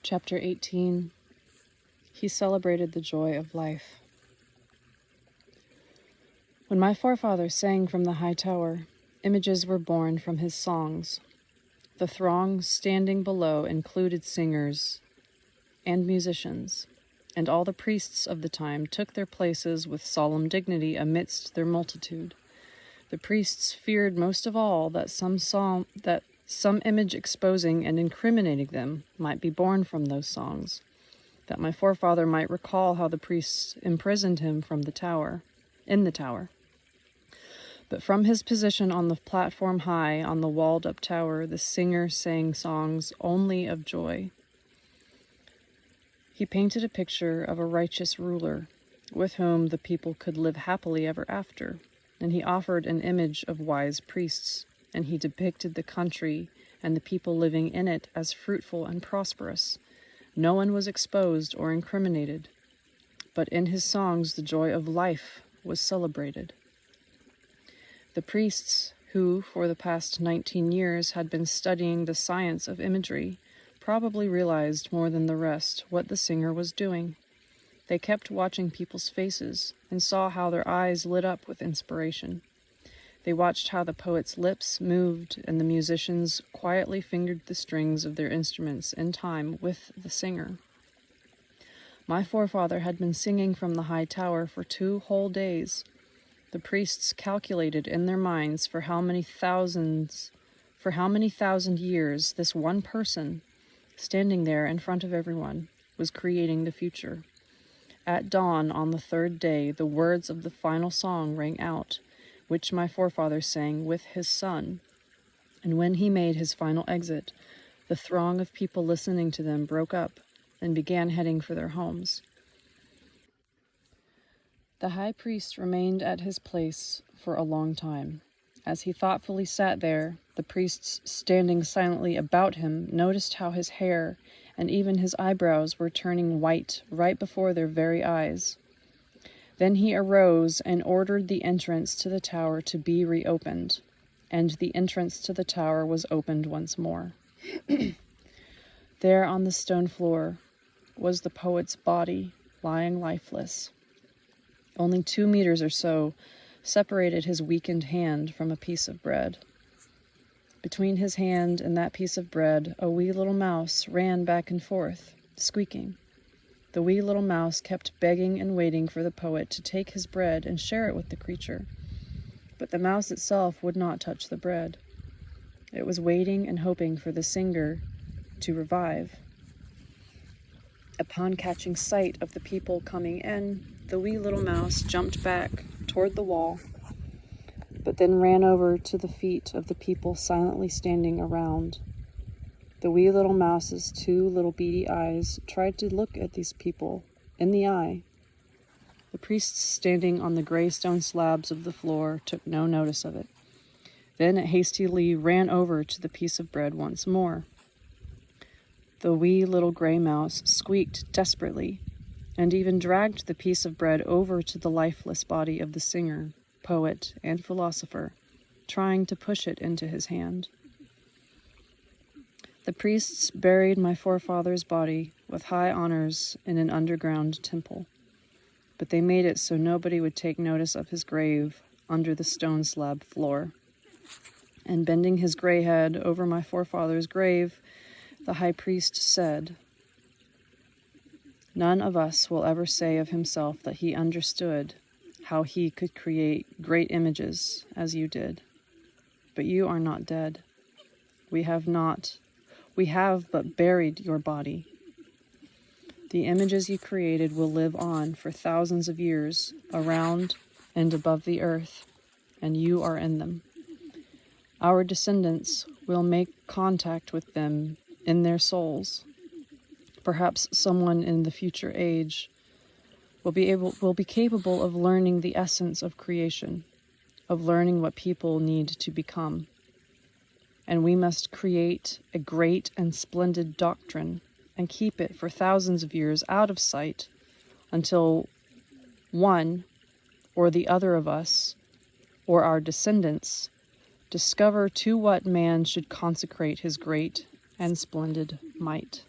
Chapter 18. He celebrated the joy of life. When my forefather sang from the high tower, images were born from his songs. The throng standing below included singers and musicians, and all the priests of the time took their places with solemn dignity amidst their multitude. The priests feared most of all that some image exposing and incriminating them might be born from those songs, that my forefather might recall how the priests imprisoned him in the tower. But from his position on the platform high on the walled-up tower, the singer sang songs only of joy. He painted a picture of a righteous ruler, with whom the people could live happily ever after, and he offered an image of wise priests, and he depicted the country and the people living in it as fruitful and prosperous. No one was exposed or incriminated, but in his songs the joy of life was celebrated. The priests, who for the past 19 years had been studying the science of imagery, probably realized more than the rest what the singer was doing. They kept watching people's faces and saw how their eyes lit up with inspiration. They watched how the poet's lips moved and the musicians quietly fingered the strings of their instruments in time with the singer. My forefather had been singing from the high tower for 2 whole days. The priests calculated in their minds for how many thousand years this one person, standing there in front of everyone, was creating the future. At dawn on the 3rd day, the words of the final song rang out, which my forefather sang with his son. And when he made his final exit, the throng of people listening to them broke up and began heading for their homes. The high priest remained at his place for a long time. As he thoughtfully sat there, the priests standing silently about him noticed how his hair and even his eyebrows were turning white right before their very eyes. Then he arose and ordered the entrance to the tower to be reopened, and the entrance to the tower was opened once more. There on the stone floor was the poet's body, lying lifeless. Only 2 meters or so separated his weakened hand from a piece of bread. Between his hand and that piece of bread, a wee little mouse ran back and forth, squeaking. The wee little mouse kept begging and waiting for the poet to take his bread and share it with the creature. But the mouse itself would not touch the bread. It was waiting and hoping for the singer to revive. Upon catching sight of the people coming in, the wee little mouse jumped back toward the wall, but then ran over to the feet of the people silently standing around. The wee little mouse's 2 little beady eyes tried to look at these people in the eye. The priests standing on the gray stone slabs of the floor took no notice of it. Then it hastily ran over to the piece of bread once more. The wee little gray mouse squeaked desperately, and even dragged the piece of bread over to the lifeless body of the singer, poet, and philosopher, trying to push it into his hand. The priests buried my forefather's body with high honors in an underground temple, but they made it so nobody would take notice of his grave under the stone slab floor. And bending his gray head over my forefather's grave, the high priest said, "None of us will ever say of himself that he understood how he could create great images as you did. But you are not dead. We have but buried your body. The images you created will live on for thousands of years around and above the earth, and you are in them. Our descendants will make contact with them in their souls. Perhaps someone in the future age will be capable of learning the essence of creation, of learning what people need to become. And we must create a great and splendid doctrine and keep it for thousands of years out of sight until one or the other of us or our descendants discover to what man should consecrate his great and splendid might."